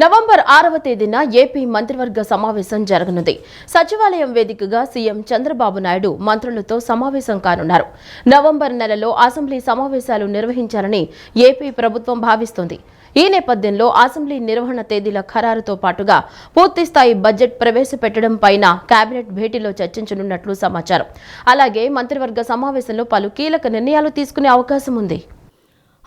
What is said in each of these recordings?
November 6వ తేదీన AP మంత్రివర్గ సమావేశం జరగనుంది. సచివాలయం వేదికగా సీఎం చంద్రబాబు నాయుడు మంత్రులతో సమావేశం కానున్నారు. నవంబర్ నెలలో అసెంబ్లీ సమావేశాలు నిర్వహించాలని ఏపీ ప్రభుత్వం భావిస్తోంది. ఈ నేపథ్యంలో అసెంబ్లీ నిర్వహణ తేదీల ఖరారుతో పాటుగా పూర్తిస్థాయి బడ్జెట్ ప్రవేశపెట్టడం పైన కేబినెట్ భేటీలో చర్చించనున్నట్లు సమాచారం. అలాగే మంత్రివర్గ సమావేశంలో పలు కీలక నిర్ణయాలు తీసుకునే అవకాశం ఉంది.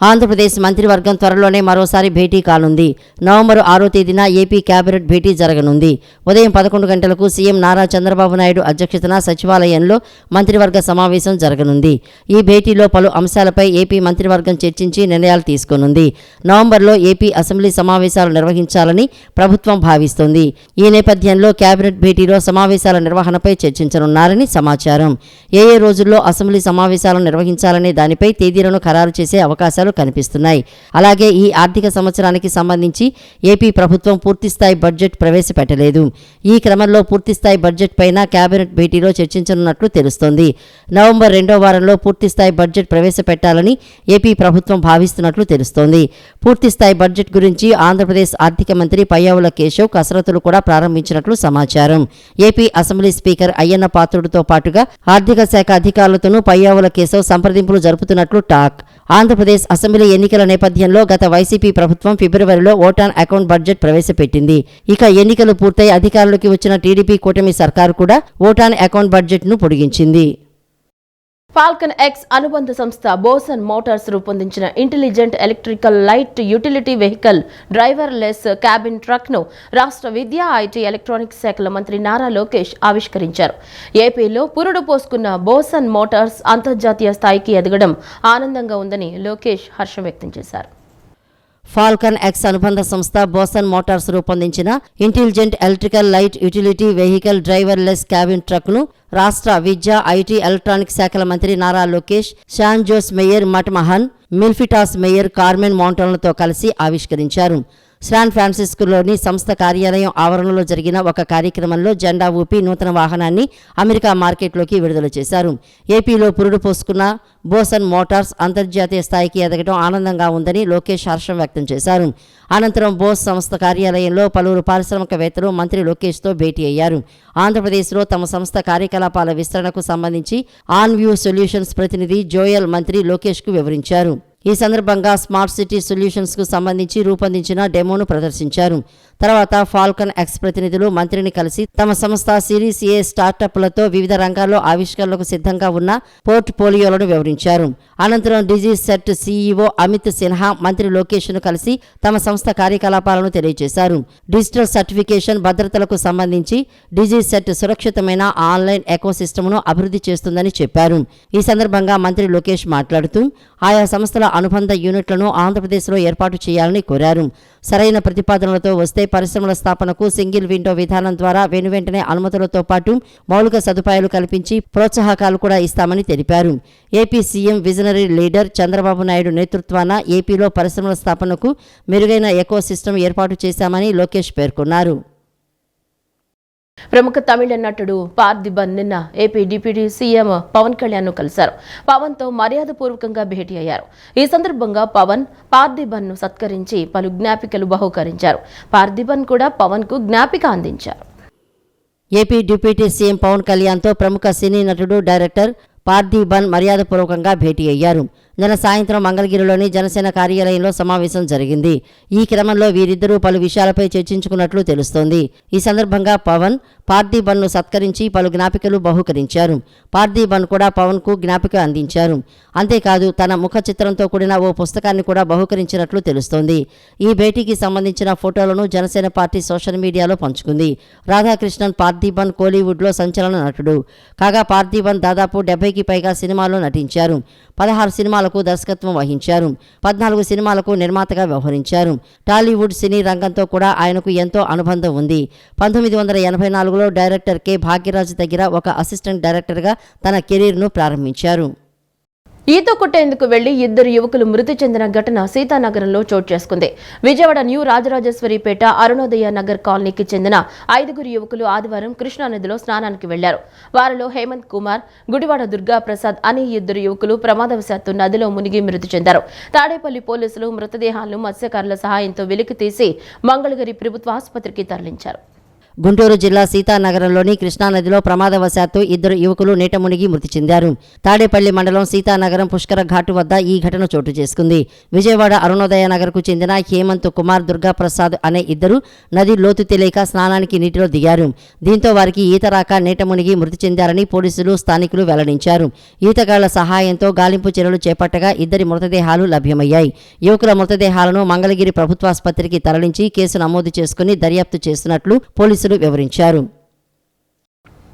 ఆంధ్రప్రదేశ్ మంత్రివర్గం త్వరలోనే మరోసారి భేటీ కానుంది. నవంబర్ 6వ తేదీన ఏపీ కేబినెట్ భేటీ జరగనుంది. ఉదయం 11 గంటలకు సీఎం నారా చంద్రబాబు నాయుడు అధ్యక్షతన సచివాలయంలో మంత్రివర్గ సమావేశం జరగనుంది. ఈ భేటీలో పలు అంశాలపై ఏపీ మంత్రివర్గం చర్చించి నిర్ణయాలు తీసుకోనుంది. నవంబర్లో ఏపీ అసెంబ్లీ సమావేశాలు నిర్వహించాలని ప్రభుత్వం భావిస్తోంది. ఈ నేపథ్యంలో కేబినెట్ భేటీలో సమావేశాల నిర్వహణపై చర్చించనున్నారని సమాచారం. ఏ రోజుల్లో అసెంబ్లీ సమావేశాలను నిర్వహించాలనే దానిపై తేదీలను ఖరారు చేసే అవకాశాలు కనిపిస్తున్నాయి. అలాగే ఈ ఆర్థిక సంవత్సరానికి సంబంధించి ఏపీ ప్రభుత్వం పూర్తిస్థాయి బడ్జెట్ ప్రవేశపెట్టలేదు. ఈ క్రమంలో పూర్తిస్థాయి బడ్జెట్ పైన కేబినెట్ భేటీలో చర్చించనున్నట్లు తెలుస్తోంది. నవంబర్ 2వ వారంలో పూర్తిస్థాయి బడ్జెట్ ప్రవేశపెట్టాలని ఏపీ ప్రభుత్వం భావిస్తున్నట్లు తెలుస్తోంది. పూర్తిస్థాయి బడ్జెట్ గురించి ఆంధ్రప్రదేశ్ ఆర్థిక మంత్రి పయ్యావుల కేశవ్ కసరత్తులు కూడా ప్రారంభించినట్లు సమాచారం. ఏపీ అసెంబ్లీ స్పీకర్ అయ్యన్న పాత్రుడితో పాటుగా ఆర్థిక శాఖ అధికారులతోనూ పయ్యావుల కేశవ్ సంప్రదింపులు జరుపుతున్నట్లు టాక్. ఆంధ్రప్రదేశ్ అసెంబ్లీ ఎన్నికల నేపథ్యంలో గత వైసీపీ ప్రభుత్వం ఫిబ్రవరిలో ఓట్ ఆన్ అకౌంట్ బడ్జెట్ ప్రవేశపెట్టింది. ఇక ఎన్నికలు పూర్తయి అధికారంలోకి వచ్చిన టీడీపీ కూటమి సర్కారు కూడా ఓట్ ఆన్ అకౌంట్ బడ్జెట్ను పొడిగించింది. ఫాల్కన్ ఎక్స్ అనుబంధ సంస్థ బోసన్ మోటార్స్ రూపొందించిన intelligent electrical light utility vehicle driverless cabin truck ను రాష్ట్ర విద్యా, ఐటీ, ఎలక్ట్రానిక్స్ శాఖల మంత్రి నారా లోకేష్ ఆవిష్కరించారు. ఏపీలో పురుడు పోసుకున్న బోసన్ మోటార్స్ అంతర్జాతీయ స్థాయికి ఎదగడం ఆనందంగా ఉందని లోకేష్ హర్షం వ్యక్తం చేశారు. ఫాల్కన్ ఎక్స్ అనుబంధ సంస్థ బోసన్ మోటార్స్ రూపొందించిన intelligent electrical light utility vehicle driverless cabin truck ను రాష్ట్ర విద్యా, ఐటీ, ఎలక్ట్రానిక్స్ శాఖల మంత్రి Nara Lokesh, San Jose mayor Matt Mahan, Milpitas mayor Carmen మౌంటన్లతో కలిసి ఆవిష్కరించారు. శాన్ ఫ్రాన్సిస్కోలోని సంస్థ కార్యాలయం ఆవరణలో జరిగిన ఒక కార్యక్రమంలో జెండా ఊపి నూతన వాహనాన్ని అమెరికా మార్కెట్లోకి విడుదల చేశారు. ఏపీలో పురుడు పోసుకున్న బోసన్ మోటార్స్ అంతర్జాతీయ స్థాయికి ఎదగడం ఆనందంగా ఉందని లోకేష్ హర్షం వ్యక్తం చేశారు. అనంతరం బోస్ సంస్థ కార్యాలయంలో పలువురు పారిశ్రామికవేత్తలు మంత్రి లోకేష్తో భేటీ అయ్యారు. ఆంధ్రప్రదేశ్లో తమ సంస్థ కార్యకలాపాల విస్తరణకు సంబంధించి ఆన్ వ్యూ సొల్యూషన్స్ ప్రతినిధి జోయల్ మంత్రి లోకేష్కు వివరించారు. ఈ సందర్భంగా స్మార్ట్ సిటీ సొల్యూషన్స్ కు సంబంధించి రూపొందించిన డెమోను ప్రదర్శించారు. తర్వాత ఫాల్కన్ ఎక్స్ ప్రతినిధులు మంత్రిని కలిసి తమ సంస్థ సిరీస్ ఏ స్టార్టప్లతో వివిధ రంగాల్లో ఆవిష్కరణలకు సిద్ధంగా ఉన్న పోర్ట్ పోలియోలను వివరించారు. అనంతరం డిజీ సెట్ సీఈఓ అమిత్ సిన్హా మంత్రి లోకేష్ను కలిసి తమ సంస్థ కార్యకలాపాలను తెలియజేశారు. డిజిటల్ సర్టిఫికేషన్ భద్రతలకు సంబంధించి డిజీ సెట్ సురక్షితమైన ఆన్లైన్ ఎకోసిస్టమ్ను అభివృద్ధి చేస్తుందని చెప్పారు. ఈ సందర్భంగా మంత్రి లోకేష్ మాట్లాడుతూ ఆయా సంస్థల అనుబంధ యూనిట్లను ఆంధ్రప్రదేశ్లో ఏర్పాటు చేయాలని కోరారు. సరైన ప్రతిపాదనలతో వస్తే పరిశ్రమల స్థాపనకు సింగిల్ విండో విధానం ద్వారా వెనువెంటనే అనుమతులతో పాటు మౌలిక సదుపాయాలు కల్పించి ప్రోత్సాహకాలు కూడా ఇస్తామని తెలిపారు. AP CM visionary leader Chandrababu Naidu నేతృత్వాన ఏపీలో పరిశ్రమల స్థాపనకు మెరుగైన ఎకో సిస్టమ్ ఏర్పాటు చేశామని లోకేష్ పేర్కొన్నారు. ప్రముఖ తమిళ నటుడు పార్థిబన్ నిన్న AP deputy CM Pavan Kalyan ను కలిశారు. పవన్ తో మర్యాదపూర్వకంగా భేటీ అయ్యారు. ఈ సందర్భంగా పవన్ పార్థిబన్ ను సత్కరించి పలు జ్ఞాపికలు బహూకరించారు. పార్థిబన్ కూడా పవన్ కు జ్ఞాపిక అందించారు. ఏపీ డిప్యూటీ సీఎం పవన్ కళ్యాణ్తో ప్రముఖ సినీ నటుడు, డైరెక్టర్ పార్థిబన్ మర్యాదపూర్వకంగా భేటీ అయ్యారు. నిన్న సాయంత్రం మంగళగిరిలోని జనసేన కార్యాలయంలో సమావేశం జరిగింది. ఈ క్రమంలో వీరిద్దరూ పలు విషయాలపై చర్చించుకున్నట్లు తెలుస్తోంది. ఈ సందర్భంగా పవన్ పార్థిబన్ను సత్కరించి పలు జ్ఞాపికలు బహూకరించారు. పార్థిబన్ కూడా పవన్కు జ్ఞాపిక అందించారు. అంతేకాదు తన ముఖ చిత్రంతో కూడిన ఓ పుస్తకాన్ని కూడా బహూకరించినట్లు తెలుస్తోంది. ఈ భేటీకి సంబంధించిన ఫోటోలను జనసేన పార్టీ సోషల్ మీడియాలో పంచుకుంది. రాధాకృష్ణన్ పార్థిబన్ కోలీవుడ్లో సంచలన నటుడు. కాగా పార్థిబన్ దాదాపు 70కి పైగా సినిమాల్లో నటించారు. 16 సినిమాలకు దర్శకత్వం వహించారు. 14 సినిమాలకు నిర్మాతగా వ్యవహరించారు. టాలీవుడ్ సినీ రంగంతో కూడా ఆయనకు ఎంతో అనుబంధం ఉంది. 1984లో డైరెక్టర్ కె భాగ్యరాజ్ దగ్గర ఒక అసిస్టెంట్ డైరెక్టర్గా తన కెరీర్ను ప్రారంభించారు. ఈత కొట్టేందుకు వెళ్లి 2 యువకులు మృతి చెందిన ఘటన సీతానగరంలో చోటు చేసుకుంది. విజయవాడ న్యూ రాజరాజేశ్వరిపేట అరుణోదయ నగర్ కాలనీకి చెందిన 5 యువకులు ఆదివారం కృష్ణానదిలో స్నానానికి వెళ్లారు. వారిలో హేమంత్ కుమార్, గుడివాడ దుర్గా ప్రసాద్ అనే 2 యువకులు ప్రమాదవశాత్తు నదిలో మునిగి మృతి చెందారు. తాడేపల్లి పోలీసులు మృతదేహాలను మత్స్యకారుల సహాయంతో వెలికి తీసి మంగళగిరి ప్రభుత్వ ఆసుపత్రికి తరలించారు. గుంటూరు జిల్లా సీతానగరంలోని కృష్ణానదిలో ప్రమాదవశాత్తు 2 యువకులు నీట మునిగి మృతి చెందారు. తాడేపల్లి మండలం సీతానగరం పుష్కర ఘాటు వద్ద ఈ ఘటన చోటు చేసుకుంది. విజయవాడ అరుణోదయ నగర్కు చెందిన హేమంత్ కుమార్, దుర్గా ప్రసాద్ అనే 2 నది లోతు తెలియక స్నానానికి నీటిలో దిగారు. దీంతో వారికి ఈత రాక నీట మునిగి మృతి చెందారని పోలీసులు, స్థానికులు వెల్లడించారు. ఈతగాళ్ల సహాయంతో గాలింపు చర్యలు చేపట్టగా 2 మృతదేహాలు లభ్యమయ్యాయి. యువకుల మృతదేహాలను మంగళగిరి ప్రభుత్వాసుపత్రికి తరలించి కేసు నమోదు చేసుకుని దర్యాప్తు చేస్తున్నట్లు పోలీసులు వివరించారు.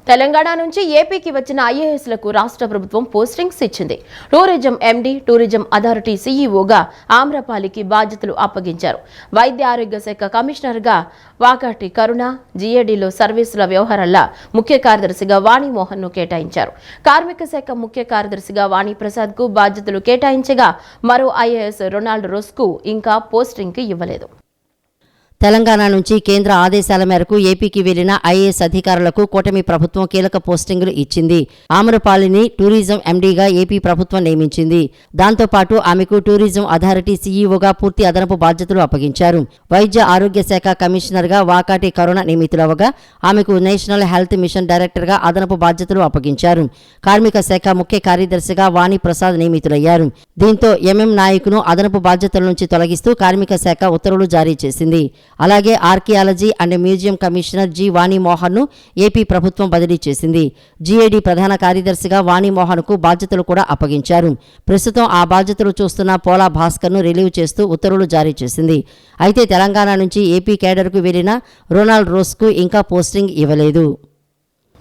తెలంగాణ నుంచి ఏపీకి వచ్చిన ఐఏఎస్లకు రాష్ట్ర ప్రభుత్వం పోస్టింగ్స్ ఇచ్చింది. టూరిజం ఎండీ, టూరిజం అథారిటీ సీఈఓగా ఆమ్రపాలికి బాధ్యతలు అప్పగించారు. వైద్య ఆరోగ్య శాఖ కమిషనర్గా వాకాటి కరుణ, జీఏడీలో సర్వీసుల వ్యవహారాల ముఖ్య కార్యదర్శిగా వాణిమోహన్ను కేటాయించారు. కార్మిక శాఖ ముఖ్య కార్యదర్శిగా వాణిప్రసాద్కు బాధ్యతలు కేటాయించగా మరో ఐఏఎస్ రొనాల్డ్ రోస్కు ఇంకా పోస్టింగ్కి ఇవ్వలేదు. తెలంగాణ నుంచి కేంద్ర ఆదేశాల మేరకు ఏపీకి వెళ్లిన ఐఏఎస్ అధికారులకు కూటమి ప్రభుత్వం కీలక పోస్టింగులు ఇచ్చింది. ఆమ్రపాలిని టూరిజం ఎండీగా ఏపీ ప్రభుత్వం నియమించింది. దాంతోపాటు ఆమెకు టూరిజం అథారిటీ సీఈఓగా పూర్తి అదనపు బాధ్యతలు అప్పగించారు. వైద్య ఆరోగ్య శాఖ కమిషనర్గా వాకాటి కరుణ నియమితులవగా ఆమెకు నేషనల్ హెల్త్ మిషన్ డైరెక్టర్గా అదనపు బాధ్యతలు అప్పగించారు. కార్మిక శాఖ ముఖ్య కార్యదర్శిగా వాణి ప్రసాద్ నియమితులయ్యారు. దీంతో ఎంఎం నాయకును అదనపు బాధ్యతల నుంచి తొలగిస్తూ కార్మిక శాఖ ఉత్తర్వులు జారీ చేసింది. అలాగే archaeology and museum commissioner G వాణిమోహన్ను ఏపీ ప్రభుత్వం బదిలీ చేసింది. జీఏడీ ప్రధాన కార్యదర్శిగా వాణిమోహన్కు బాధ్యతలు కూడా అప్పగించారు. ప్రస్తుతం ఆ బాధ్యతలు చూస్తున్న పోలా భాస్కర్ను రిలీవ్ చేస్తూ ఉత్తర్వులు జారీ చేసింది. అయితే తెలంగాణ నుంచి ఏపీ కేడర్కు వెళ్లిన రొనాల్డ్ రోస్కు ఇంకా పోస్టింగ్ ఇవ్వలేదు.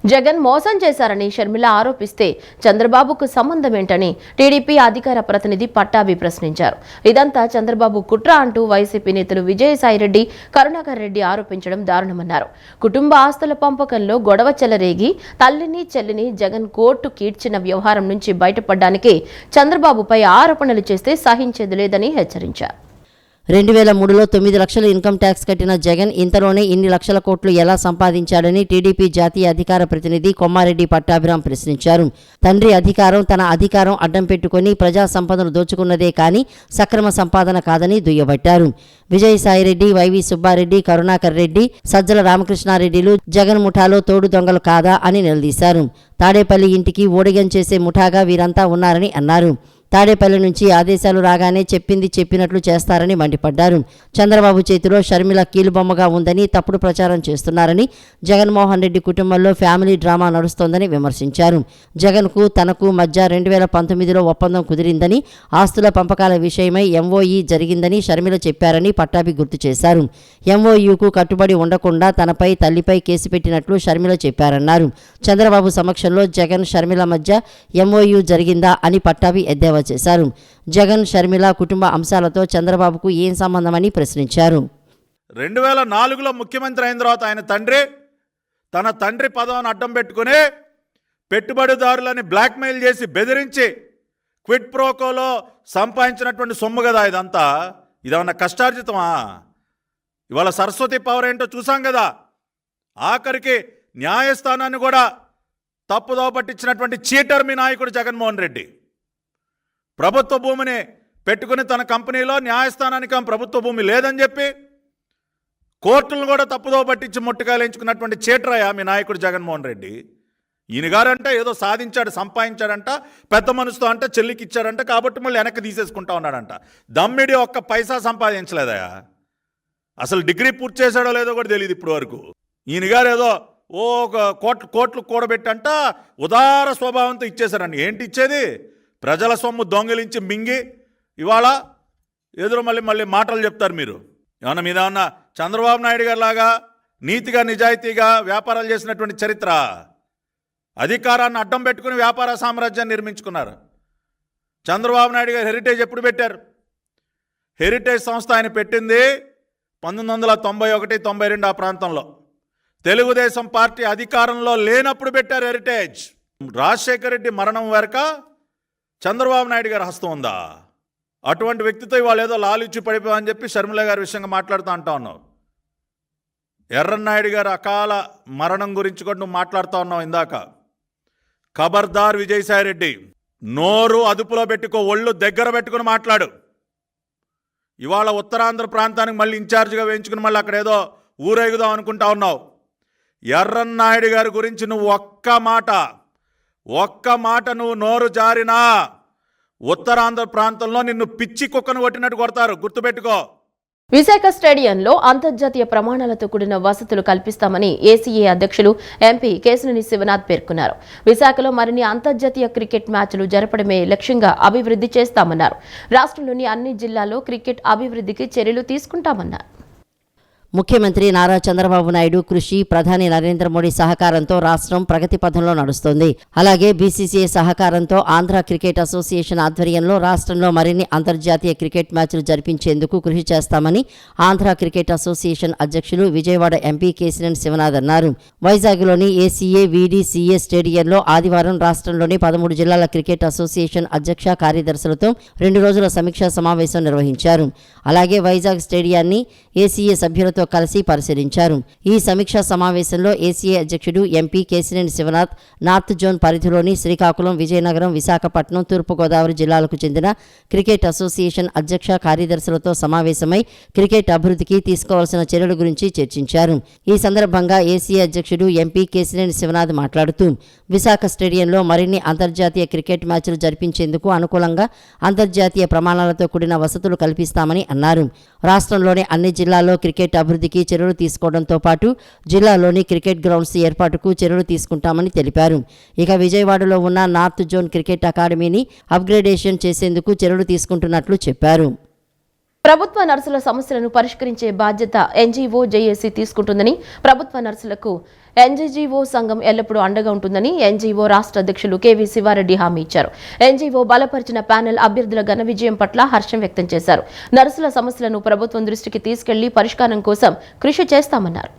జగన్ మోసం చేశారని షర్మిల ఆరోపిస్తే చంద్రబాబుకు సంబంధం ఏంటని టీడీపీ అధికార ప్రతినిధి పట్టాభి ప్రశ్నించారు. ఇదంతా చంద్రబాబు కుట్ర అంటూ వైసీపీ నేతలు విజయసాయిరెడ్డి, కరుణాకర్ రెడ్డి ఆరోపించడం దారుణమన్నారు. కుటుంబ ఆస్తుల పంపకంలో గొడవ చెలరేగి తల్లిని, చెల్లిని జగన్ కోర్టు కీడ్చిన వ్యవహారం నుంచి బయటపడడానికి చంద్రబాబుపై ఆరోపణలు చేస్తే సహించేది లేదని హెచ్చరించారు. 2003లో 9 లక్షల ఇన్కమ్ ట్యాక్స్ కట్టిన జగన్ ఇంతలోనే ఇన్ని లక్షల కోట్లు ఎలా సంపాదించాడని టీడీపీ జాతీయ అధికార ప్రతినిధి కొమ్మారెడ్డి పట్టాభిరాం ప్రశ్నించారు. తండ్రి అధికారం తన అధికారం అడ్డం పెట్టుకుని ప్రజా సంపదను దోచుకున్నదే కానీ సక్రమ సంపాదన కాదని దుయ్యబట్టారు. విజయసాయిరెడ్డి, వైవి సుబ్బారెడ్డి, కరుణాకర్ రెడ్డి, సజ్జల రామకృష్ణారెడ్డిలు జగన్ ముఠాలో తోడు దొంగలు కాదా అని నిలదీశారు. తాడేపల్లి ఇంటికి ఊడిగం చేసే ముఠాగా వీరంతా ఉన్నారని అన్నారు. తాడేపల్లి నుంచి ఆదేశాలు రాగానే చెప్పింది చెప్పినట్లు చేస్తారని మండిపడ్డారు. చంద్రబాబు చేతిలో షర్మిల కీలుబొమ్మగా ఉందని తప్పుడు ప్రచారం చేస్తున్నారని, జగన్మోహన్ రెడ్డి కుటుంబంలో ఫ్యామిలీ డ్రామా నడుస్తోందని విమర్శించారు. జగన్కు తనకు మధ్య 2019లో ఒప్పందం కుదిరిందని, ఆస్తుల పంపకాల విషయమై ఎంఓఈ జరిగిందని షర్మిల చెప్పారని పట్టాభి గుర్తు చేశారు. ఎంఓయూకు కట్టుబడి ఉండకుండా తనపై, తల్లిపై కేసు పెట్టినట్లు షర్మిల చెప్పారన్నారు. చంద్రబాబు సమక్షంలో జగన్, షర్మిల మధ్య ఎంఓయూ జరిగిందా అని పట్టాభి ఎద్దేవా చేశారు. జగన్, షర్మిల కుటుంబ అంశాలతో చంద్రబాబుకు ఏం సంబంధమని ప్రశ్నించారు. 2004లో ముఖ్యమంత్రి అయిన తర్వాత ఆయన తండ్రి తన తండ్రి పదవిని అడ్డం పెట్టుకుని పెట్టుబడిదారులని బ్లాక్మెయిల్ చేసి బెదిరించి క్విడ్ ప్రోకోలో సంపాదించినటువంటి సొమ్ము కదా ఇదంతా. ఇదేమన్నా కష్టార్జితమా? ఇవాళ సరస్వతి పవర్ ఏంటో చూసాం కదా. ఆఖరికి న్యాయస్థానాన్ని కూడా తప్పుదోవ పట్టించినటువంటి చీటర్ మీ నాయకుడు జగన్మోహన్ రెడ్డి. ప్రభుత్వ భూమిని పెట్టుకుని తన కంపెనీలో న్యాయస్థానానికి ప్రభుత్వ భూమి లేదని చెప్పి కోర్టులను కూడా తప్పుదో పట్టించి ముట్టుకాయలించుకున్నటువంటి చీటరయ్య మీ నాయకుడు జగన్మోహన్ రెడ్డి. ఈయన గారంటే ఏదో సాధించాడు, సంపాదించాడంట, పెద్ద మనసుతో అంటే చెల్లికి ఇచ్చాడంట, కాబట్టి మళ్ళీ వెనక్కి తీసేసుకుంటా ఉన్నాడంట. దమ్మిడి ఒక్క పైసా సంపాదించలేదయా. అసలు డిగ్రీ పూర్తి చేశాడో లేదో కూడా తెలియదు ఇప్పుడు వరకు. ఈయన గారు ఏదో కోట్లు కూడబెట్టంట ఉదార స్వభావంతో ఇచ్చేశారండి. ఏంటి ఇచ్చేది? ప్రజల సొమ్ము దొంగిలించి మింగి ఇవాళ ఎదురు మళ్ళీ మాటలు చెప్తారు మీరు. ఏమన్నా మీదేమన్నా చంద్రబాబు నాయుడు గారి లాగా నీతిగా నిజాయితీగా వ్యాపారాలు చేసినటువంటి చరిత్ర? అధికారాన్ని అడ్డం పెట్టుకుని వ్యాపార సామ్రాజ్యాన్ని నిర్మించుకున్నారు. చంద్రబాబు నాయుడు గారు హెరిటేజ్ ఎప్పుడు పెట్టారు? హెరిటేజ్ సంస్థ ఆయన పెట్టింది 1991, 92 ఆ ప్రాంతంలో. తెలుగుదేశం పార్టీ అధికారంలో లేనప్పుడు పెట్టారు హెరిటేజ్. రాజశేఖర రెడ్డి మరణం వరకు చంద్రబాబు నాయుడు గారి హస్తం ఉందా? అటువంటి వ్యక్తితో ఇవాళ ఏదో లాలిచ్చి పడిపోవని చెప్పి షర్మిల గారి విషయంగా మాట్లాడుతూ అంటా ఉన్నావు. ఎర్రన్నాయుడు గారు అకాల మరణం గురించి కూడా నువ్వు మాట్లాడుతూ ఉన్నావు ఇందాక. ఖబర్దార్ విజయసాయిరెడ్డి, నోరు అదుపులో పెట్టుకో, ఒళ్ళు దగ్గర పెట్టుకుని మాట్లాడు. ఇవాళ ఉత్తరాంధ్ర ప్రాంతానికి మళ్ళీ ఇన్ఛార్జిగా వేయించుకుని మళ్ళీ అక్కడ ఏదో ఊరేగుదాం అనుకుంటా ఉన్నావు. ఎర్రన్నాయుడు గారి గురించి నువ్వు ఒక్క మాట నువ్వు నోరు జారినా ఉత్తరాంధ్ర ప్రాంతంలో నిన్ను పిచ్చి కుక్కను కొట్టినట్టు కొడతారు, గుర్తుపెట్టుకో. విశాఖ స్టేడియంలో అంతర్జాతీయ ప్రమాణాలతో కూడిన వసతులు కల్పిస్తామని ఏసీఏ అధ్యక్షులు ఎంపీ కేశినేని శివనాథ్ పేర్కొన్నారు. విశాఖలో మరిన్ని అంతర్జాతీయ క్రికెట్ మ్యాచ్లు జరపడమే లక్ష్యంగా అభివృద్ధి చేస్తామన్నారు. రాష్ట్రంలోని అన్ని జిల్లాల్లో క్రికెట్ అభివృద్ధికి చర్యలు తీసుకుంటామన్నారు. ముఖ్యమంత్రి నారా చంద్రబాబు నాయుడు కృషి, ప్రధాని నరేంద్ర మోడీ సహకారంతో రాష్ట్రం ప్రగతి పథంలో నడుస్తోంది. అలాగే బీసీసీఐ సహకారంతో ఆంధ్ర క్రికెట్ అసోసియేషన్ ఆధ్వర్యంలో రాష్ట్రంలో మరిన్ని అంతర్జాతీయ క్రికెట్ మ్యాచ్లు జరిపించేందుకు కృషి చేస్తామని ఆంధ్ర క్రికెట్ అసోసియేషన్ అధ్యక్షులు విజయవాడ ఎంపీ కేశినేని శివనాథ్ అన్నారు. వైజాగ్లోని ఏసీఏ వీడీసీఏ స్టేడియంలో ఆదివారం రాష్ట్రంలోని 13 జిల్లాల క్రికెట్ అసోసియేషన్ అధ్యక్ష కార్యదర్శులతో 2 రోజుల సమీక్షా సమావేశం నిర్వహించారు. అలాగే వైజాగ్ స్టేడియాన్ని ఏసీఏ సభ్యులతో కలిసి పరిశీలించారు. ఈ సమీక్షా సమావేశంలో ఏసీఏ అధ్యక్షుడు MP Kesineni Sivanath north zone పరిధిలోని శ్రీకాకుళం, విజయనగరం, విశాఖపట్నం, తూర్పుగోదావరి జిల్లాలకు చెందిన క్రికెట్ అసోసియేషన్ అధ్యక్ష కార్యదర్శులతో సమావేశమై క్రికెట్ అభివృద్ధికి తీసుకోవాల్సిన చర్యల గురించి చర్చించారు. ఈ సందర్భంగా ఏసీఏ అధ్యక్షుడు ఎంపీ కేశినేని శివనాథ్ మాట్లాడుతూ విశాఖ స్టేడియంలో మరిన్ని అంతర్జాతీయ క్రికెట్ మ్యాచ్లు జరిపించేందుకు అనుకూలంగా అంతర్జాతీయ ప్రమాణాలతో కూడిన వసతులు కల్పిస్తామని అన్నారు. రాష్ట్రంలోని అన్ని జిల్లాల్లో క్రికెట్ అభివృద్ధికి చర్యలు తీసుకోవడంతో పాటు జిల్లాలోని క్రికెట్ గ్రౌండ్స్ ఏర్పాటుకు చర్యలు తీసుకుంటామని తెలిపారు. ఇక విజయవాడలో ఉన్న నార్త్ జోన్ క్రికెట్ అకాడమీని అప్గ్రేడేషన్ చేసేందుకు చర్యలు తీసుకుంటున్నట్లు చెప్పారు. ప్రభుత్వ నర్సుల సమస్యలను పరిష్కరించే బాధ్యత ఎన్జీఓ జేఏసీ తీసుకుంటుందని, ప్రభుత్వ నర్సులకు ఎన్జీఓ సంఘం ఎల్లప్పుడూ అండగా ఉంటుందని ఎన్జీఓ రాష్ట్ర అధ్యక్షులు కేవీ శివారెడ్డి హామీ ఇచ్చారు. ఎన్జీఓ బలపరిచిన ప్యానెల్ అభ్యర్థుల ఘన విజయం పట్ల హర్షం వ్యక్తం చేశారు. నర్సుల సమస్యలను ప్రభుత్వం దృష్టికి తీసుకెళ్లి పరిష్కారం కోసం కృషి చేస్తామన్నారు.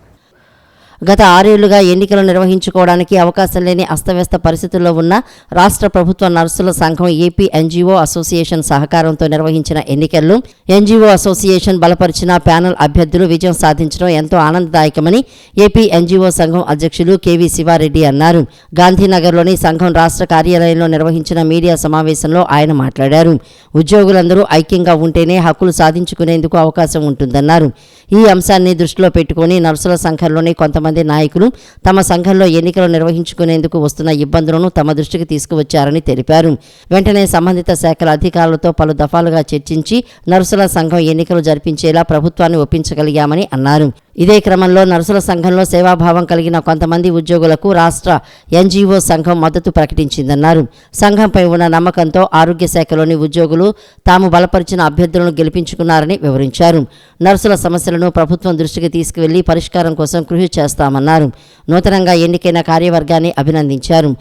గత 6 ఏళ్లుగా ఎన్నికలు నిర్వహించుకోవడానికి అవకాశం లేని అస్తవ్యస్త పరిస్థితుల్లో ఉన్న రాష్ట్ర ప్రభుత్వ నర్సుల సంఘం ఏపీ ఎన్జీఓ అసోసియేషన్ సహకారంతో నిర్వహించిన ఎన్నికల్లో ఎన్జీఓ అసోసియేషన్ బలపరిచిన ప్యానెల్ అభ్యర్థులు విజయం సాధించడం ఎంతో ఆనందదాయకమని ఏపీ ఎన్జీఓ సంఘం అధ్యక్షులు కేవీ శివారెడ్డి అన్నారు. గాంధీనగర్లోని సంఘం రాష్ట్ర కార్యాలయంలో నిర్వహించిన మీడియా సమావేశంలో ఆయన మాట్లాడారు. ఉద్యోగులందరూ ఐక్యంగా ఉంటేనే హక్కులు సాధించుకునేందుకు అవకాశం ఉంటుందన్నారు. ఈ అంశాన్ని దృష్టిలో పెట్టుకుని నర్సుల సంఘంలోని కొంతమంది నాయకులు తమ సంఘంలో ఎన్నికలు నిర్వహించుకునేందుకు వస్తున్న ఇబ్బందులను తమ దృష్టికి తీసుకువచ్చారని తెలిపారు. వెంటనే సంబంధిత శాఖల అధికారులతో పలు దఫాలుగా చర్చించి నర్సుల సంఘం ఎన్నికలు జరిపించేలా ప్రభుత్వాన్ని ఒప్పించగలిగామని అన్నారు. ఇదే క్రమంలో నర్సుల సంఘంలో సేవాభావం కలిగిన కొంతమంది ఉద్యోగులకు రాష్ట్ర ఎన్జీఓ సంఘం మద్దతు ప్రకటించిందన్నారు. సంఘంపై ఉన్న నమ్మకంతో ఆరోగ్య శాఖలోని ఉద్యోగులు తాము బలపరిచిన అభ్యర్థులను గెలిపించుకున్నారని వివరించారు. నర్సుల సమస్యలను ప్రభుత్వం దృష్టికి తీసుకువెళ్లి పరిష్కారం కోసం కృషి చేస్తామన్నారు. నూతనంగా ఎన్నికైన కార్యవర్గాన్ని అభినందించారు.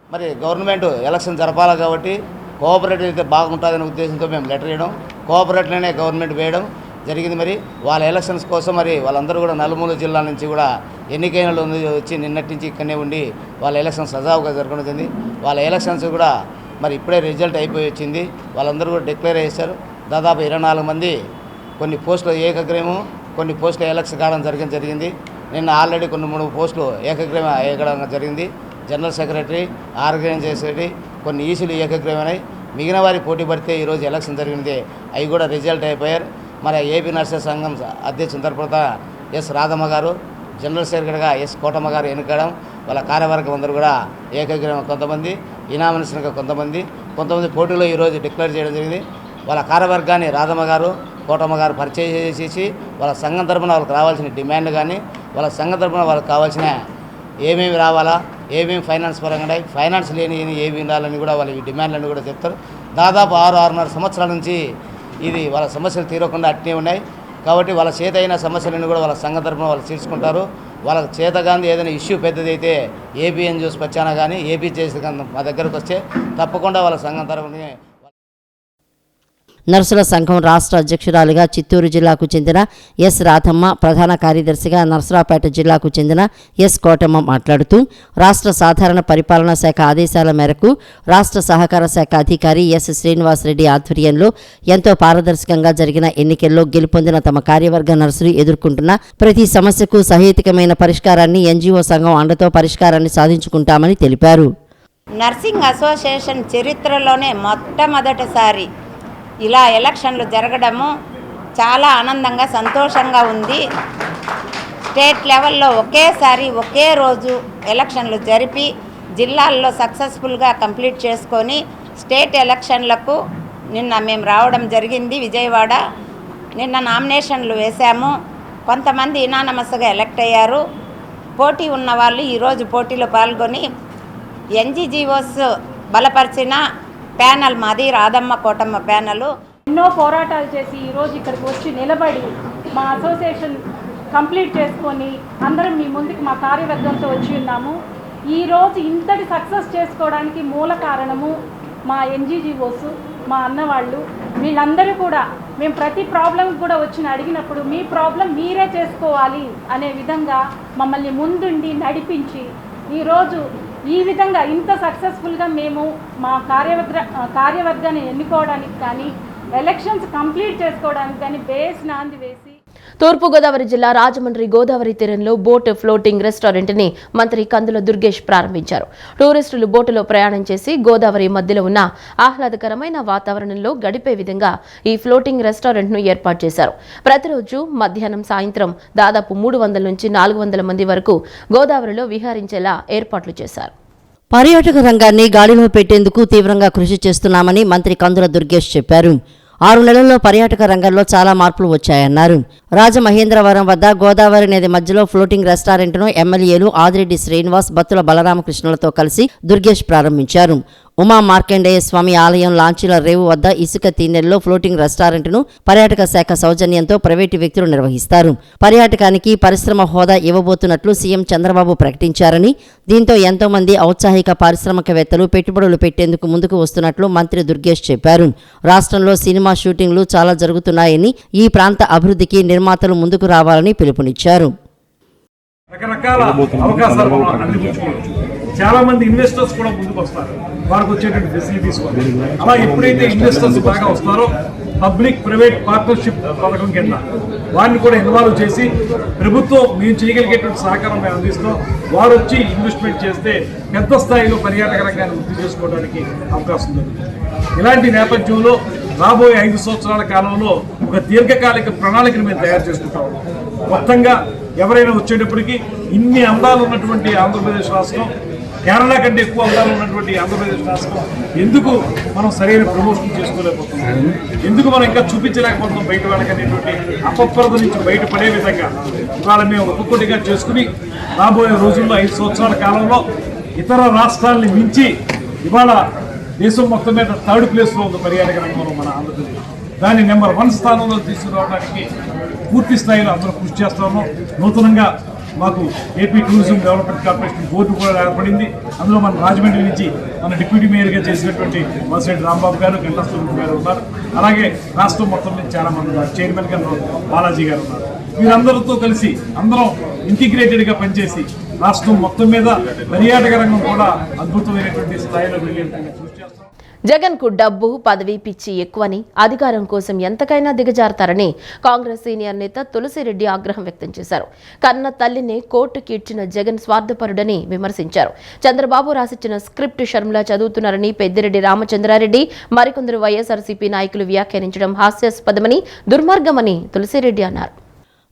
మరి గవర్నమెంట్ ఎలక్షన్ జరపాలి కాబట్టి కోఆపరేటివ్ అయితే బాగుంటుందనే ఉద్దేశంతో మేము లెటర్ వేయడం, కోఆపరేటివ్లోనే గవర్నమెంట్ వేయడం జరిగింది. మరి వాళ్ళ ఎలక్షన్స్ కోసం మరి వాళ్ళందరూ కూడా నలుమూల జిల్లాల నుంచి కూడా ఎన్నికైన వచ్చి నిన్నటి నుంచి ఇక్కడనే ఉండి వాళ్ళ ఎలక్షన్స్ సజావుగా జరగడం జరిగింది. వాళ్ళ ఎలక్షన్స్ కూడా మరి ఇప్పుడే రిజల్ట్ అయిపోయి వచ్చింది. వాళ్ళందరూ కూడా డిక్లేర్ చేశారు. దాదాపు 24 మంది కొన్ని పోస్టులు ఏకగ్రీవం, కొన్ని పోస్టులు ఎలక్షన్ కావడం జరిగింది. నిన్న ఆల్రెడీ కొన్ని 3 పోస్టులు ఏకగ్రీవం ఎక్కడం జరిగింది. జనరల్ సెక్రటరీ, ఆర్గనైజింగ్ సెక్రటరీ, కొన్ని ఈసీలు ఏకగ్రీవమైనాయి. మిగిలిన వారి పోటీ పడితే ఈరోజు ఎలక్షన్ జరిగింది. అవి కూడా రిజల్ట్ అయిపోయారు. మరి ఏపీ నర్సెస్ సంఘం అధ్యక్షుని తరపున ఎస్ రాధమ్మ గారు, జనరల్ సెక్రటరీగా ఎస్ కోటమ్మ గారు ఎన్నికడం, వాళ్ళ కార్యవర్గం అందరూ కూడా ఏకగ్రీవం, కొంతమంది ఇనామినేషన్గా, కొంతమంది పోటీలో ఈరోజు డిక్లేర్ చేయడం జరిగింది. వాళ్ళ కార్యవర్గాన్ని రాధమ్మ గారు, కోటమ్మ గారు పరిచయం చేసి వాళ్ళ సంఘం తరపున వాళ్ళకి రావాల్సిన డిమాండ్లు కానీ, వాళ్ళ సంఘం తరపున వాళ్ళకి కావాల్సిన ఏమేమి రావాలా, ఏమేమి ఫైనాన్స్ పరంగా ఫైనాన్స్ లేని ఏమి ఉండాలని కూడా వాళ్ళ ఈ డిమాండ్లన్నీ కూడా చెప్తారు. దాదాపు 6-6.5 సంవత్సరాల నుంచి ఇది వాళ్ళ సమస్యలు తీరకుండా అట్నే ఉన్నాయి. కాబట్టి వాళ్ళ చేత అయిన సమస్యలను కూడా వాళ్ళ సంఘం తరపున వాళ్ళు తీర్చుకుంటారు. వాళ్ళకి చేతగాంది ఏదైనా ఇష్యూ పెద్దదైతే ఏపీ ఎన్జిఓస్ పచ్చానా కానీ ఏపీ చేసి మా దగ్గరకు వస్తే తప్పకుండా వాళ్ళ సంఘం తరపున నర్సుల సంఘం రాష్ట్ర అధ్యక్షురాలిగా చిత్తూరు జిల్లాకు చెందిన ఎస్ రాధమ్మ, ప్రధాన కార్యదర్శిగా నర్సరావుపేట జిల్లాకు చెందిన ఎస్ కోటమ్మ మాట్లాడుతూ రాష్ట్ర సాధారణ పరిపాలనా శాఖ ఆదేశాల మేరకు రాష్ట్ర సహకార శాఖ అధికారి ఎస్ శ్రీనివాసరెడ్డి ఆధ్వర్యంలో ఎంతో పారదర్శకంగా జరిగిన ఎన్నికల్లో గెలుపొందిన తమ కార్యవర్గ నర్సులు ఎదుర్కొంటున్న ప్రతి సమస్యకు సహేతుకమైన పరిష్కారాన్ని ఎన్జీఓ సంఘం అండతో పరిష్కారాన్ని సాధించుకుంటామని తెలిపారు. నర్సింగ్ అసోసియేషన్ చరిత్రలోనే మొట్టమొదటిసారి ఇలా ఎలక్షన్లు జరగడము చాలా ఆనందంగా సంతోషంగా ఉంది. స్టేట్ లెవెల్లో ఒకేసారి ఒకే రోజు ఎలక్షన్లు జరిపి జిల్లాల్లో సక్సెస్ఫుల్గా కంప్లీట్ చేసుకొని స్టేట్ ఎలక్షన్లకు నిన్న మేము రావడం జరిగింది. విజయవాడ నిన్న నామినేషన్లు వేశాము. కొంతమంది ఇనానమస్గా ఎలక్ట్ అయ్యారు. పోటీ ఉన్న వాళ్ళు ఈరోజు పోటీలో పాల్గొని ఎన్జీజీఓస్ బలపరిచిన ప్యానల్ మాది రాధమ్మ కోటమ్మ ప్యానలు. ఎన్నో పోరాటాలు చేసి ఈరోజు ఇక్కడికి వచ్చి నిలబడి మా అసోసియేషన్ కంప్లీట్ చేసుకొని అందరం మీ ముందుకు మా కార్యవర్గంతో వచ్చి ఉన్నాము. ఈరోజు ఇంతటి సక్సెస్ చేసుకోవడానికి మూల కారణము మా ఎన్జీజీఓస్, మా అన్నవాళ్ళు. వీళ్ళందరూ కూడా మేము ప్రతి ప్రాబ్లం కూడా వచ్చి అడిగినప్పుడు మీ ప్రాబ్లం మీరే చేసుకోవాలి అనే విధంగా మమ్మల్ని ముందుండి నడిపించి ఈరోజు ఈ విధంగా ఇంత సక్సెస్ఫుల్గా మేము మా కార్యవర్గాన్ని ఎన్నుకోవడానికి కానీ ఎలక్షన్స్ కంప్లీట్ చేసుకోవడానికి కానీ బేస్ నాంది వేసి. తూర్పుగోదావరి జిల్లా రాజమండ్రి గోదావరి తీరంలో బోట్ ఫ్లోటింగ్ రెస్టారెంట్ని మంత్రి కందుల దుర్గేష్ ప్రారంభించారు. టూరిస్టులు బోటులో ప్రయాణం చేసి గోదావరి మధ్యలో ఉన్న ఆహ్లాదకరమైన వాతావరణంలో గడిపే విధంగా ఈ ఫ్లోటింగ్ రెస్టారెంట్ను ఏర్పాటు చేశారు. ప్రతిరోజు మధ్యాహ్నం, సాయంత్రం దాదాపు 300 నుంచి 400 మంది వరకు గోదావరిలో విహరించేలా ఏర్పాట్లు చేశారు. పర్యాటక రంగాన్ని గాడిలో పెట్టేందుకు తీవ్రంగా కృషి చేస్తున్నామని మంత్రి కందుల దుర్గేష్ చెప్పారు. 6 నెలల్లో పర్యాటక రంగంలో చాలా మార్పులు వచ్చాయన్నారు. రాజమహేంద్రవరం వద్ద గోదావరి నది మధ్యలో ఫ్లోటింగ్ రెస్టారెంట్ను ఎమ్మెల్యేలు ఆదిరెడ్డి శ్రీనివాస్, బత్తుల బలరామకృష్ణలతో కలిసి దుర్గేష్ ప్రారంభించారు. ఉమా మార్కండేయ స్వామి ఆలయం లాంచీల రేవు వద్ద ఇసుక తీనెల్లో ఫ్లోటింగ్ రెస్టారెంట్ను పర్యాటక శాఖ సౌజన్యంతో ప్రైవేటు వ్యక్తులు నిర్వహిస్తారు. పర్యాటకానికి పరిశ్రమ హోదా ఇవ్వబోతున్నట్లు సీఎం చంద్రబాబు ప్రకటించారని, దీంతో ఎంతో మంది ఔత్సాహిక పారిశ్రామికవేత్తలు పెట్టుబడులు పెట్టేందుకు ముందుకు వస్తున్నట్లు మంత్రి దుర్గేష్ చెప్పారు. రాష్ట్రంలో సినిమా షూటింగ్లు చాలా జరుగుతున్నాయని, ఈ ప్రాంత అభివృద్ధికి నిర్మాతలు ముందుకు రావాలని పిలుపునిచ్చారు. రకరకాల అవకాశాలు అందిపుచ్చుకోవచ్చు. చాలా మంది ఇన్వెస్టర్స్ కూడా ముందుకు వస్తారు వారికి వచ్చేటువంటి ఫెసిలిటీస్. అలా ఎప్పుడైతే ఇన్వెస్టర్స్ బాగా వస్తారో పబ్లిక్ ప్రైవేట్ పార్ట్నర్షిప్ పథకం కింద వారిని కూడా ఇన్వాల్వ్ చేసి ప్రభుత్వం మేము చేయగలిగేటువంటి సహకారం మేము అందిస్తాం. వారు వచ్చి ఇన్వెస్ట్మెంట్ చేస్తే పెద్ద స్థాయిలో పర్యాటక రంగాన్ని వృద్ధి చేసుకోవడానికి అవకాశం దొరుకుతుంది. ఇలాంటి నేపథ్యంలో రాబోయే 5 సంవత్సరాల కాలంలో ఒక దీర్ఘకాలిక ప్రణాళికను మేము తయారు చేసుకుంటాం. మొత్తంగా ఎవరైనా వచ్చేటప్పటికి ఇన్ని అందాలు ఉన్నటువంటి ఆంధ్రప్రదేశ్ రాష్ట్రం, కేరళ కంటే ఎక్కువ అందాలు ఉన్నటువంటి ఆంధ్రప్రదేశ్ రాష్ట్రం ఎందుకు మనం సరైన ప్రమోషన్ చేసుకోలేకపోతున్నాం, ఎందుకు మనం ఇంకా చూపించలేకపోతున్నాం బయట వాళ్ళకి అనేటువంటి అపప్రద నుంచి బయటపడే విధంగా ఇవాళ మేము ఒక్కొక్కటిగా చేసుకుని రాబోయే రోజుల్లో 5 సంవత్సరాల కాలంలో ఇతర రాష్ట్రాలని మించి ఇవాళ దేశం మొత్తం మీద 3rd ప్లేస్లో ఉంది పర్యాటక రంగంలో మన ఆంధ్రప్రదేశ్. దాన్ని నెంబర్ 1 స్థానంలో తీసుకురావడానికి పూర్తి స్థాయిలో అందరూ కృషి చేస్తాము. నూతనంగా మాకు AP tourism development corporation board కూడా ఏర్పడింది. అందులో మన రాజమండ్రి నుంచి మన డిప్యూటీ మేయర్గా చేసినటువంటి వలసరెడ్డి రాంబాబు గారు, గంటాసురెడ్డి గారు ఉన్నారు. అలాగే రాష్ట్రం మొత్తం నుంచి చాలా మంది ఉన్నారు. చైర్మన్ గారు బాలాజీ గారు ఉన్నారు. వీరందరితో కలిసి అందరం ఇంటిగ్రేటెడ్గా పనిచేసి రాష్ట్రం మొత్తం మీద పర్యాటక రంగం కూడా అద్భుతమైనటువంటి స్థాయిలో వెళ్ళేటువంటి కృషి చేస్తాం. జగన్ కు డబ్బు, పదవి పిచ్చి ఎక్కువని, అధికారం కోసం ఎంతకైనా దిగజారుతారని కాంగ్రెస్ సీనియర్ నేత తులసిరెడ్డి ఆగ్రహం వ్యక్తం చేశారు. కన్న తల్లిని కోర్టుకి ఇచ్చిన జగన్ స్వార్థపరుడని విమర్శించారు. చంద్రబాబు రాసిచ్చిన స్క్రిప్ట్ షర్మిల చదువుతున్నారని పెద్దిరెడ్డి రామచంద్రారెడ్డి, మరికొందరు వైఎస్ఆర్సీపీ నాయకులు వ్యాఖ్యానించడం హాస్యాస్పదమని, దుర్మార్గమని తులసిరెడ్డి అన్నారు.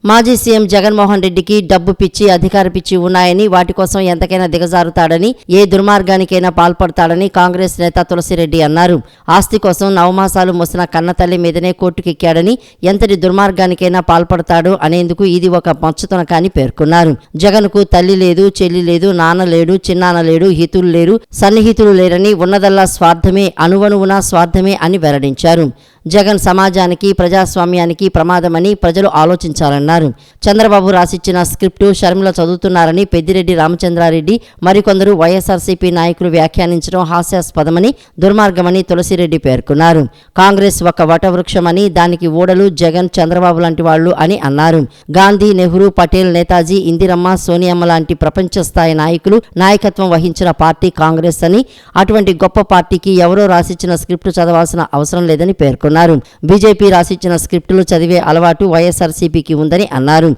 మాజీ సీఎం జగన్మోహన్ రెడ్డికి డబ్బు పిచ్చి, అధికార పిచ్చి ఉన్నాయని, వాటి కోసం ఎంతకైనా దిగజారుతాడని, ఏ దుర్మార్గానికైనా పాల్పడతాడని కాంగ్రెస్ నేత తులసిరెడ్డి అన్నారు. ఆస్తి కోసం 9 మాసాలు మోసిన కన్నతల్లి మీదనే కోర్టుకెక్కాడని, ఎంతటి దుర్మార్గానికైనా పాల్పడతాడు అనేందుకు ఇది ఒక మచ్చుతనక అని పేర్కొన్నారు. జగన్కు తల్లి లేదు, చెల్లి లేదు, నాన్న లేడు, చిన్నాన్న లేడు, హితులు లేరు, సన్నిహితులు లేరని, ఉన్నదల్లా స్వార్థమే, అణువణువున స్వార్థమే అని వెల్లడించారు. జగన్ సమాజానికి ప్రజాస్వామ్యానికి ప్రమాదమని ప్రజలు ఆలోచించాలన్నారు. చంద్రబాబు రాసిచ్చిన స్క్రిప్టు షర్మిల చదువుతున్నారని పెద్దిరెడ్డి రామచంద్రారెడ్డి మరికొందరు వైఎస్ఆర్సీపీ నాయకులు వ్యాఖ్యానించడం హాస్యాస్పదమని దుర్మార్గమని తులసిరెడ్డి పేర్కొన్నారు. కాంగ్రెస్ ఒక వటవృక్షమని దానికి ఊడలు జగన్ చంద్రబాబు లాంటి వాళ్లు అని అన్నారు. గాంధీ, నెహ్రూ, పటేల్, నేతాజీ, ఇందిరమ్మ, సోనియమ్మ లాంటి ప్రపంచ స్థాయి నాయకులు నాయకత్వం వహించిన పార్టీ కాంగ్రెస్ అని, అటువంటి గొప్ప పార్టీకి ఎవరో రాసిచ్చిన స్క్రిప్టు చదవాల్సిన అవసరం లేదని పేర్కొన్నారు. బీజేపీ రాసిచ్చిన స్క్రిప్టులు చదివే అలవాటు వైఎస్ఆర్సీపీకి ఉందని అన్నారు.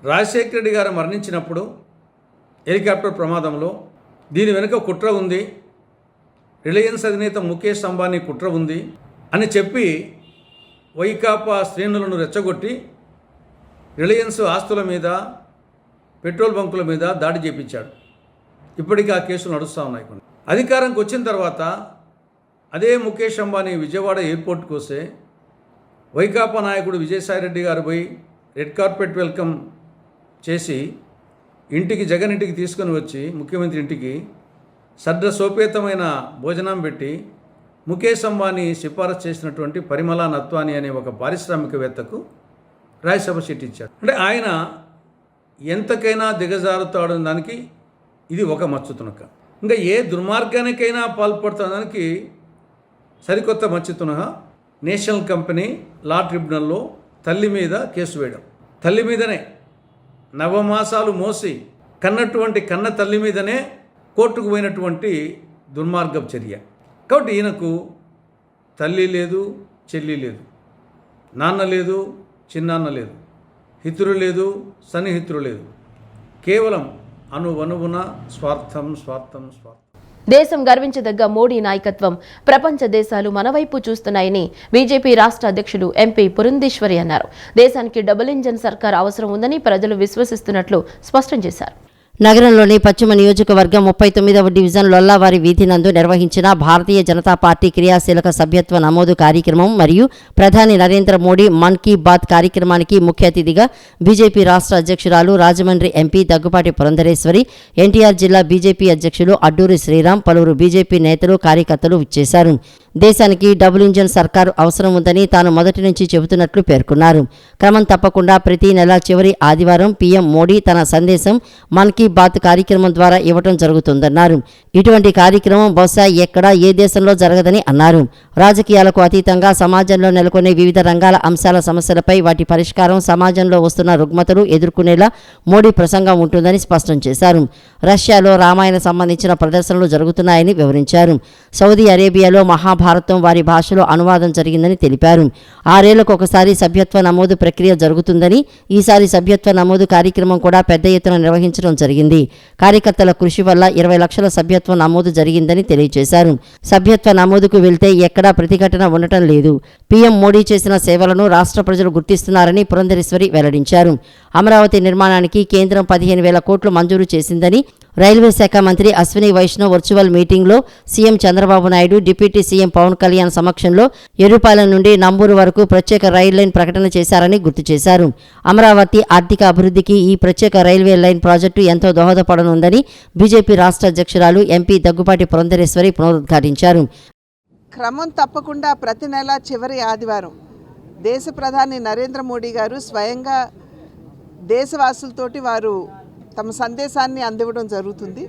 రాజశేఖర రెడ్డి గారు మరణించినప్పుడు హెలికాప్టర్ ప్రమాదంలో దీని వెనుక కుట్ర ఉంది, రిలయన్స్ అధినేత ముఖేష్ అంబానీ కుట్ర ఉంది అని చెప్పి వైకాపా శ్రేణులను రెచ్చగొట్టి రిలయన్స్ ఆస్తుల మీద, పెట్రోల్ బంకుల మీద దాడి చేయించాడు. ఇప్పటికీ ఆ కేసులు నడుస్తూ ఉన్నాయి. కొన్ని అధికారంకి వచ్చిన తర్వాత అదే ముఖేష్ అంబానీ విజయవాడ ఎయిర్పోర్ట్కి వస్తే వైకాపా నాయకుడు విజయసాయిరెడ్డి గారు పోయి రెడ్ కార్పెట్ వెల్కమ్ చేసి ఇంటికి, జగన్ ఇంటికి తీసుకొని వచ్చి ముఖ్యమంత్రి ఇంటికి సోపేతమైన భోజనం పెట్టి ముఖేష్ అంబానీ సిఫారసు చేసినటువంటి పరిమళ నత్వాని అనే ఒక పారిశ్రామికవేత్తకు రాజ్యసభ సీట్ ఇచ్చాడు. అంటే ఆయన ఎంతకైనా దిగజారుతాడని దానికి ఇది ఒక మచ్చుతునక. ఇంకా ఏ దుర్మార్గానికైనా పాల్పడుతున్నదానికి సరికొత్త మచ్చుతునక నేషనల్ కంపెనీ లా ట్రిబ్యునల్లో తల్లి మీద కేసు వేయడం. తల్లి మీదనే నవమాసాలు మోసి కన్నటువంటి కన్న తల్లి మీదనే కోర్టుకు పోయినటువంటి దుర్మార్గపు చర్య. కాబట్టి ఈయనకు తల్లి లేదు, చెల్లి లేదు, నాన్న లేదు, చిన్నాన్న లేదు, హితురు లేదు, సన్నిహితురు లేదు, కేవలం అణువణువున స్వార్థం స్వార్థం స్వార్థం. దేశం గర్వించదగ్గ మోడీ నాయకత్వం ప్రపంచ దేశాలు మన వైపు చూస్తున్నాయని బీజేపీ రాష్ట్ర అధ్యక్షులు ఎంపీ పురంధేశ్వరి అన్నారు. దేశానికి డబుల్ ఇంజన్ సర్కార్ అవసరం ఉందని ప్రజలు విశ్వసిస్తున్నట్లు స్పష్టం చేశారు. నగరంలోని పశ్చిమ నియోజకవర్గం 39వ డివిజన్ లొల్లావారి వీధి నందు నిర్వహించిన భారతీయ జనతా పార్టీ క్రియాశీలక సభ్యత్వ నమోదు కార్యక్రమం మరియు ప్రధాని నరేంద్ర మోడీ మన్ కీ బాత్ కార్యక్రమానికి ముఖ్య అతిథిగా బీజేపీ రాష్ట్ర అధ్యక్షురాలు రాజమండ్రి ఎంపీ దగ్గుపాటి పురంధరేశ్వరి, ఎన్టీఆర్ జిల్లా బీజేపీ అధ్యక్షులు అడ్డూరి శ్రీరామ్, పలువురు బీజేపీ నేతలు, కార్యకర్తలు విచ్చేశారు. దేశానికి డబుల్ ఇంజన్ సర్కారు అవసరం ఉందని తాను మొదటి నుంచి చెబుతున్నట్లు పేర్కొన్నారు. క్రమం తప్పకుండా ప్రతి నెల చివరి ఆదివారం పీఎం మోడీ తన సందేశం మన్ కీ బాత్ కార్యక్రమం ద్వారా ఇవ్వటం జరుగుతుందన్నారు. ఇటువంటి కార్యక్రమం బహుశా ఎక్కడా ఏ దేశంలో జరగదని అన్నారు. రాజకీయాలకు అతీతంగా సమాజంలో నెలకొనే వివిధ రంగాల అంశాల సమస్యలపై వాటి పరిష్కారం, సమాజంలో వస్తున్న రుగ్మతలు ఎదుర్కొనేలా మోడీ ప్రసంగం ఉంటుందని స్పష్టం చేశారు. రష్యాలో రామాయణ సంబంధించిన ప్రదర్శనలు జరుగుతున్నాయని వివరించారు. సౌదీ అరేబియాలో మహాభారతం వారి భాషలో అనువాదం జరిగిందని తెలిపారు. 6 ఏళ్లకు ఒకసారి సభ్యత్వ నమోదు ప్రక్రియ జరుగుతుందని, ఈసారి సభ్యత్వ నమోదు కార్యక్రమం కూడా పెద్ద ఎత్తున నిర్వహించడం జరిగింది. కార్యకర్తల కృషి వల్ల 20 లక్షల సభ్యత్వ నమోదు జరిగిందని తెలియజేశారు. సభ్యత్వ నమోదుకు వెళ్తే ఎక్కడా ప్రతిఘటన ఉండటం లేదు. పీఎం మోడీ చేసిన సేవలను రాష్ట్ర ప్రజలు గుర్తిస్తున్నారని పురంధరేశ్వరి వెల్లడించారు. అమరావతి నిర్మాణానికి కేంద్రం 15,000 కోట్లు మంజూరు చేసిందని, రైల్వే శాఖ మంత్రి అశ్విని వైష్ణవ్ వర్చువల్ మీటింగ్లో CM Chandrababu Naidu, deputy CM Pavan Kalyan సమక్షంలో ఎర్రుపాలెం నుండి నంబూరు వరకు ప్రత్యేక రైల్ లైన్ ప్రకటన చేశారని గుర్తు చేశారు. అమరావతి ఆర్థిక అభివృద్ధికి ఈ ప్రత్యేక రైల్వే లైన్ ప్రాజెక్టు ఎంతో దోహదపడనుందని బీజేపీ రాష్ట్ర అధ్యక్షురాలు ఎంపీ దగ్గుపాటి పురంధరేశ్వరి పునరుద్ఘాటించారు. క్రమం తప్పకుండా ప్రతి నెల చివరి ఆదివారం దేశ ప్రధాని నరేంద్ర మోడీ గారు స్వయంగా దేశవాసులతోటి వారు తమ సందేశాన్ని అందివ్వడం జరుగుతుంది.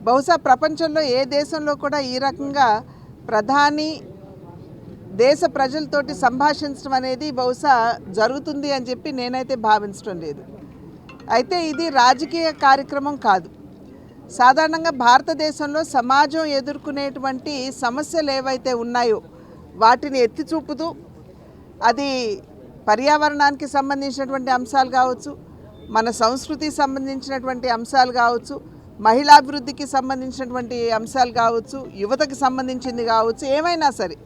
బహుశా ప్రపంచంలో ఏ దేశంలో కూడా ఈ రకంగా ప్రధాని దేశ ప్రజలతోటి సంభాషించడం అనేది బహుశా జరుగుతుంది అని చెప్పి నేనైతే భావించడం లేదు. అయితే ఇది రాజకీయ కార్యక్రమం కాదు. సాధారణంగా భారతదేశంలో సమాజం ఎదుర్కొనేటువంటి సమస్యలు ఏవైతే ఉన్నాయో వాటిని ఎత్తి చూపుతూ, అది పర్యావరణానికి సంబంధించినటువంటి అంశాలు కావచ్చు, మన సంస్కృతికి సంబంధించినటువంటి అంశాలు కావచ్చు, మహిళాభివృద్ధికి సంబంధించినటువంటి అంశాలు కావచ్చు, యువతకి సంబంధించింది కావచ్చు, ఏమైనా సరే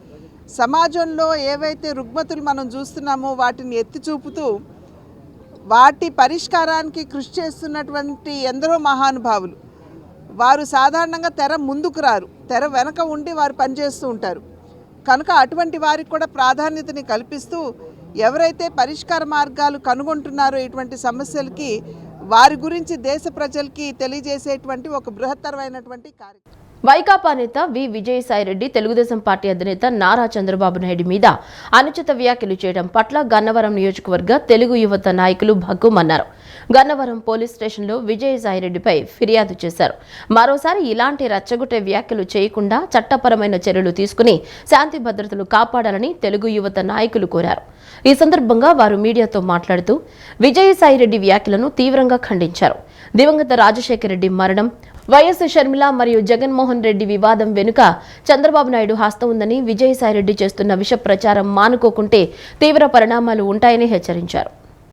సమాజంలో ఏవైతే రుగ్మతులు మనం చూస్తున్నామో వాటిని ఎత్తి చూపుతూ వాటి పరిష్కారానికి కృషి చేస్తున్నటువంటి ఎందరో మహానుభావులు వారు సాధారణంగా తెర ముందుకు రారు, తెర వెనక ఉండి వారు పనిచేస్తూ ఉంటారు. కనుక అటువంటి వారికి కూడా ప్రాధాన్యతని కల్పిస్తూ ఎవరైతే పరిష్కార మార్గాలు కనుగొంటున్నారో ఇటువంటి సమస్యలకి వారి గురించి దేశ ప్రజలకి తెలియజేసేటువంటి ఒక బృహత్తరమైనటువంటి కార్యక్రమం. వైకాపా నేత వి విజయసాయిరెడ్డి తెలుగుదేశం పార్టీ అధినేత నారా చంద్రబాబు నాయుడు మీద అనుచిత వ్యాఖ్యలు చేయడం పట్ల గన్నవరం నియోజకవర్గ తెలుగు యువత నాయకులు భగ్గుమన్నారు. గన్నవరం పోలీస్ స్టేషన్లో విజయసాయిరెడ్డిపై ఫిర్యాదు చేశారు. మరోసారి ఇలాంటి రచ్చగొట్టే వ్యాఖ్యలు చేయకుండా చట్టపరమైన చర్యలు తీసుకుని శాంతి భద్రతలు కాపాడాలని తెలుగు యువత నాయకులు కోరారు. ఈ సందర్భంగా వారు మీడియాతో మాట్లాడుతూ విజయసాయిరెడ్డి వ్యాఖ్యలను తీవ్రంగా ఖండించారు. దివంగత రాజశేఖర రెడ్డి మరణం, వైఎస్ షర్మిల మరియు జగన్మోహన్ రెడ్డి వివాదం వెనుక చంద్రబాబు నాయుడు హస్తం ఉందని, విజయసాయిరెడ్డి చేస్తున్న విష ప్రచారం మానుకోకుంటే తీవ్ర పరిణామాలు ఉంటాయని హెచ్చరించారు.